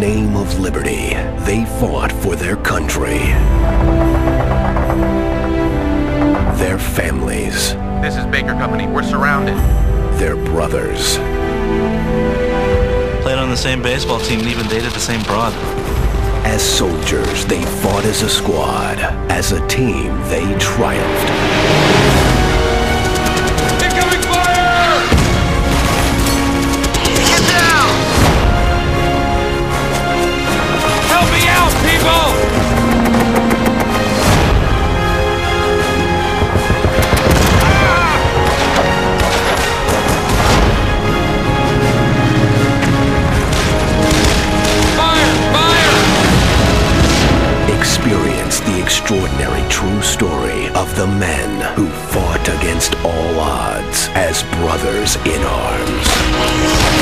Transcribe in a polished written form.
name of liberty, they fought for their country, their families. This is Baker Company. We're surrounded. Their brothers. Played on the same baseball team and even dated the same broad. As soldiers, they fought as a squad. As a team, they triumphed. Incoming fire! Get down! Help me out, people! Experience the extraordinary true story of the men who fought against all odds as brothers in arms.